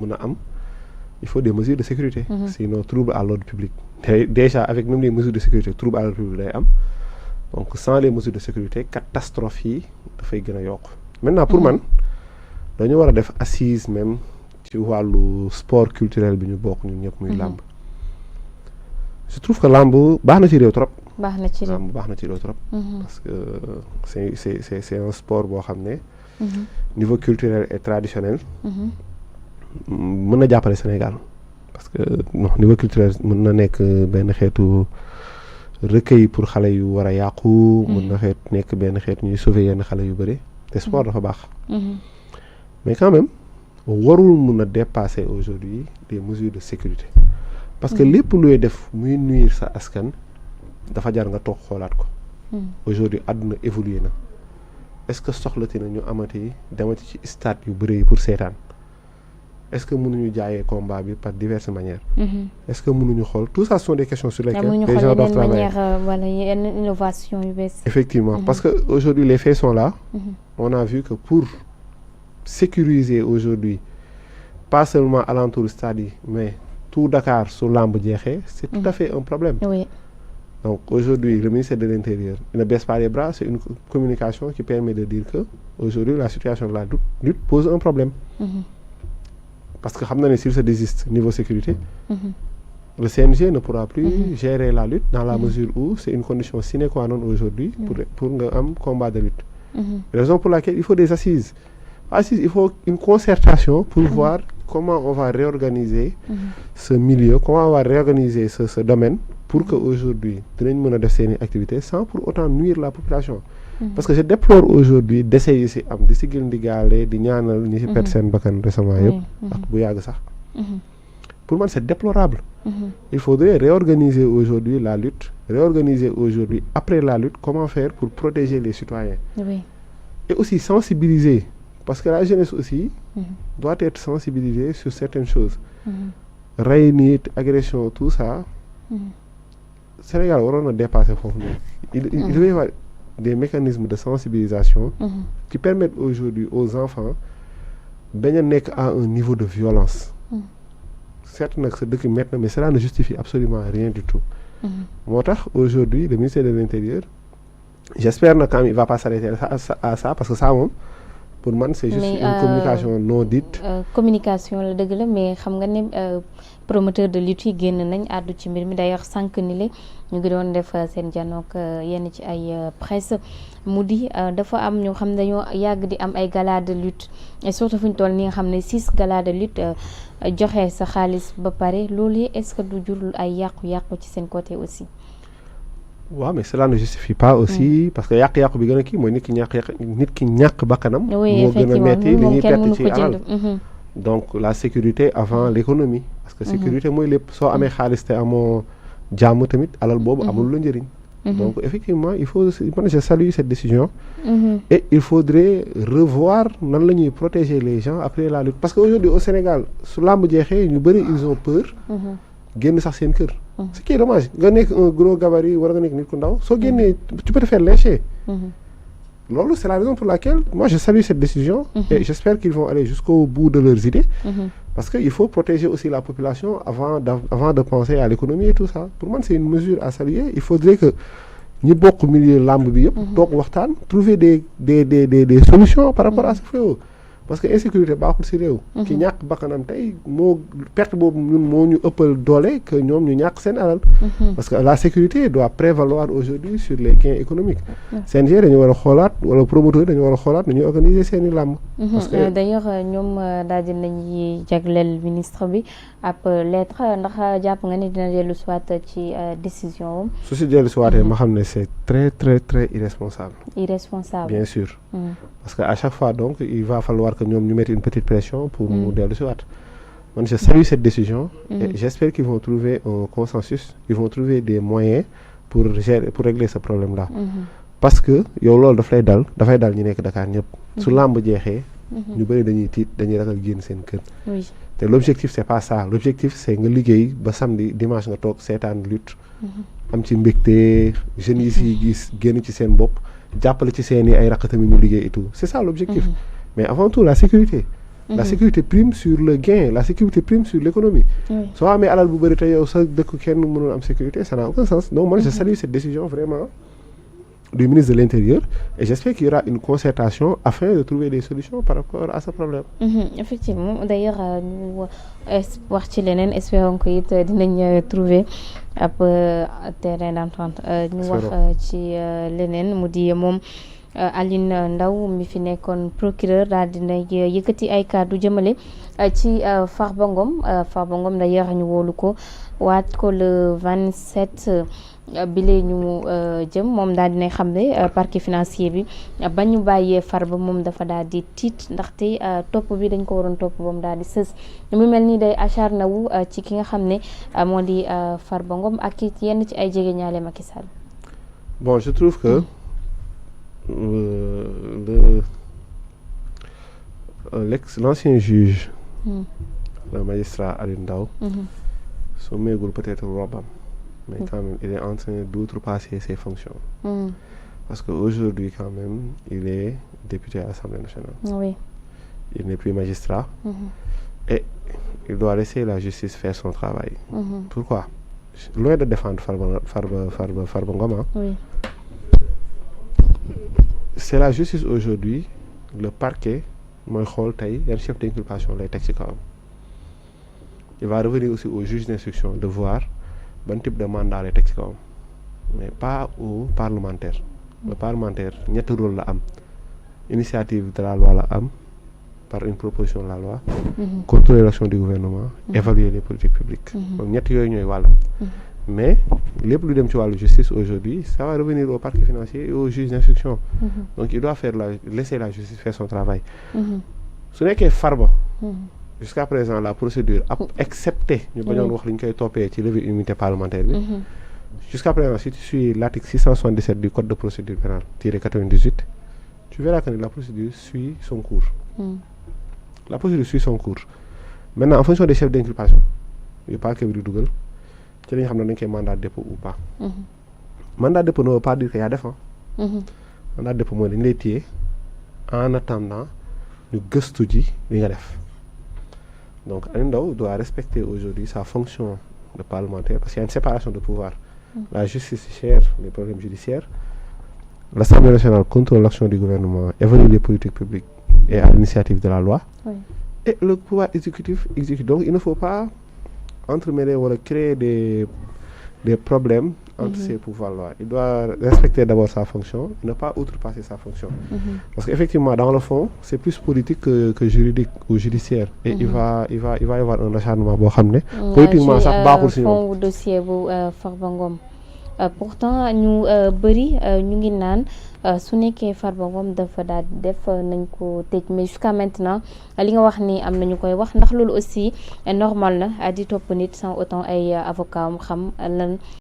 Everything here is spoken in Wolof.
mun a am il faut des mesures de sécurité. Sinon trouble à l'ordre public. Déjà avec même les mesures de sécurité trouble à l'ordre public day am donc sans les mesures de sécurité catastrophe yi dafay gën a yokk. Maintenant pour man dañu war a def assise même ci wàllu sport culturel bi ñu bokk ñun ñëpp muy làmb. Je trouve que làmb baax na ci réew trop. baax na ci réew làmb baax na ci réew trop. Parce que c'est un sport boo xam ne. Niveau culturel et traditionnel. mën na jàppale Sénégal parce que non niveau culturel mën na nekk benn xeetu recueil pour xale yu war a yàqu. mën na nekk benn xeetu ñuy sauver yenn xale yu bëri te sport dafa baax. mais quand même warul mun a dépasser aujourd'hui des mesures de sécurité. parce que lépp looy def muy nuire sa askan dafa jar nga toog xoolaat ko. aujourd'hui àdduna évolué na est-ce que soxlati na ñu demati ci stade yu bëri yi pour seetaan. Est-ce que mënuñu jaayee combat bi par diverses manières. Est-ce que mënuñu xool tout ça sont des questions sur lesquelles les gens doivent travailler. Voilà, il y a une innovation yu bees. Effectivement, parce que aujourd'hui les faits sont là. On a vu que pour sécuriser aujourd'hui pas seulement alentour du stade mais tout Dakar su lamb jeexee c'est tout à fait un problème. Oui. Donc aujourd'hui le ministère de l'Intérieur il ne baisse pas les bras, c'est une communication qui permet de dire que aujourd'hui la situation de la lutte pose un problème. Parce que xam na ne s'il se désiste niveau sécurité, le CNG ne pourra plus gérer la lutte dans la mesure où c'est une condition sine qua non aujourd'hui pour nga am combat de lutte. Raison pour laquelle il faut des assises. Il faut une concertation pour voir comment on va réorganiser ce milieu, comment on va réorganiser ce domaine pour que aujourd'hui dinañ mën a def seeni activités sans pour autant nuire la population. Parce que je déplore aujourd'hui d'essayer si am di sigil ndigaale di ñaanal ñi ci perte seen bakkan récemment yëpp ak bu yàgg sax. Pour moi c'est déplorable. Il faudrait réorganiser aujourd'hui la lutte, réorganiser aujourd'hui après la lutte comment faire pour protéger les citoyens. Et aussi sensibiliser parce que la jeunesse aussi doit être sensibilisée sur certaines choses. Rey nit, agression, tout ça. Sénégal waroon na dépasser foofu noonu. Il doit y avoir des mécanismes de sensibilisation qui permettent aujourd'hui aux enfants bañ a nekk à un niveau de violence. Certes nag sa dëkk métti na mais cela ne justifie absolument rien du tout. moo tax aujourd'hui le ministère de l'Intérieur j'espère na quand même il va pas s'arrêter à ça parce que ça moom pour man c'est juste une communication non dite. Communication la dëgg la mais xam nga ne promoteur de lutte yi génn nañ àddu ci mbir mi d'ailleurs sànq ni le ñu ngi doon def seen janook yenn ci ay presse mu di dafa am ñoo xam ne dañoo yàgg di am ay gala de lutte et surtout fu ñu toll nii nga xam ne 6 gala de lutte joxe sa xaalis ba pare loolu est-ce que du jur ay yàqu-yàqu ci seen côté aussi. waaw mais cela ne justifie pas aussi parce que yàq-yàqu bi gën a kii mooy nit ki ñàkk bakkanam. oui moo gën a metti li ñuy perte ci alal. jënd. Donc la sécurité avant l'économie parce que sécurité mooy lépp soo amee xaalis te amoo jàmm tamit alal boobu amul la njëriñ. Donc effectivement il faut man je salue cette décision. Et il faudrait revoir nan la ñuy protéger les gens après la lutte parce que aujourd'hui au Sénégal su làmb jeexee ñu bëri ils ont peur. génn sax seen kër. Ce qui est dommage nga nekk un gros gabarit wala nga nekk nit ku ndaw soo génnee tu peux te faire lyncher. Loolu c'est la raison pour laquelle moi je salue cette décision. Et j'espère qu'ils vont aller jusqu'au bout de leurs idées. Parce que il faut protéger aussi la population avant de penser à l'économie et tout ça. Pour moi c'est une mesure à saluer. Il faudrait que ñi bokk milieu làmb bi yëpp toog waxtaan trouver des solutions par rapport à ce fléau. Parce que insécurité baaxul ci réew. ki ñàkk bakkanam tey moo perte boobu ñun moo ñu ëppal doole que ñoom ñu ñàkk seen alal. Parce que la sécurité doit prévaloir aujourd'hui sur les gains économiques. CNG dañu war a xoolaat wala promoteur dañu war a xoolaat nañuy organiser seeni làmb. parce que d'ailleurs ñoom daal di nañu jagleel ministre bi ab lettre ndax jàpp nga ni dina dellu soit ci décision am. su si dellu suwaatee ma xam ne c'est très très très irresponsable. Bien sûr. Parce que à chaque fois donc il va falloir que ñoom ñu mettre une petite pression pour mu dellu si waat man je salue cette décision et j'espère qu'ils vont trouver un consensus ils vont trouver des moyens pour régler ce problème là parce que yow loolu dafay dal ñu nekk Dakar ñëpp su làmb jeexee ñu bëri dañuy tiit dañuy ragal génn seen kër te l'objectif c'est pas ça l'objectif c'est nga liggéey ba samedi dimanche nga toog seetaan lutte am ci mbégte jeunes yi si gis génn ci seen bopp jàppale ci seeni ay rakk tamit ñu liggéey et tout c'est ça l'objectif mais avant tout la sécurité la sécurité prime sur le gain, la sécurité prime sur l'économie. Soo amee alal bu bëri te yow sa dëkk kenn mënul am sécurité, ça n'a aucun sens. Donc moi je salue cette décision vraiment du ministre de l'Intérieur et j'espère qu'il y aura une concertation afin de trouver des solutions par rapport à ce problème. Effectivement, d'ailleurs ñu wax ci leneen espérons que it dinañ trouver ab terrain d'entente. ñu wax ci leneen mu di moom Aline Ndao mi fi nekkoon procureur daal dina yëkkati ay kàddu jëmale ci Farba Ngom d'ailleurs ñu wóolu ko waat ko le 27 bile ñu jëm moom daal dinay xam ne parquet financier bi ba ñu bàyyee Farba moom dafa daal di tiit ndaxte topp bi dañ ko waroon topp ba mu daal di sës mu mel ni day acharné wu ci ki nga xam ne moo di Farba Ngom ak yenn ci ay jege ñaale Macky Sall. Bon, je trouve que l'ancien juge, le magistrat Aline Ndao, son mégoul peut-être robam, mais quand même il est en train d'outrepasser ses fonctions. Parce qu'aujourd'hui quand même, il est député à l'Assemblée nationale. Oui. Il n'est plus magistrat. Et il doit laisser la justice faire son travail. Pourquoi? Loin de défendre Farba Ngom, oui. C'est la justice aujourd'hui, le parquet, mooy xool tey yan chef d'inculpation lay teg ci kawam. Il va revenir aussi au juge d'instruction de voir ban type de mandat lay teg ci kawam, mais pas au parlementaire. Le parlementaire ñetti rôle la am: initiative de la loi la am par une proposition de la loi, contrôler l'action du gouvernement, évaluer les politiques publiques. Donc ñett yooyu ñooy wàllam. Mais lépp lu dem ci wàllu justice aujourd'hui, ça va revenir au parquet financier et au juge d'instruction. Donc il doit laisser la justice faire son travail. Su nekkee Farba, jusqu'à présent la procédure excepté ñu bañoon wax li ñu koy toppee ci levée immunité parlementaire bi. Jusqu'à présent, si tu suis l'article 677 du code de procédure pénale -98, tu verras que la procédure suit son cours. La procédure suit son cours. Maintenant, en fonction des chefs d'inculpation, yu parquet bi di dugal ci la ñu xam ne dañ koy mandat de dépôt ou pas. Mandat de dépôt ne veut pas dire que yaa def. Mandat de dépôt mooy dañ lay téye en attendant ñu gëstu ji li nga def. Donc Aline Ndao doit respecter aujourd'hui sa fonction de parlementaire parce qu'il y a une séparation de pouvoir. La justice gère les problèmes judiciaires, l'Assemblée nationale contrôle l'action du gouvernement, évalue les politiques publiques et à l'initiative de la loi. Et le pouvoir exécutif exécute. Donc il ne faut pas entremêler ou créer des problèmes entre ces pouvoirs-là. Il doit respecter d'abord sa fonction, ne pas outrepasser sa fonction. Parce qu'effectivement, dans le fond, c'est plus politique que juridique ou judiciaire. Et il va y avoir un acharnement boo xam ne politiquement sax baaxul si ñoom. Dossier bu Farba Ngom. Pourtant ñu bëri ñu ngi naan su nekkee Farba Ngom dafa daal def nañ ko tëj, mais jusqu'à maintenant li nga wax ni am nañu koy wax ndax loolu aussi normal na di topp nit sans autant ay avocat xam lan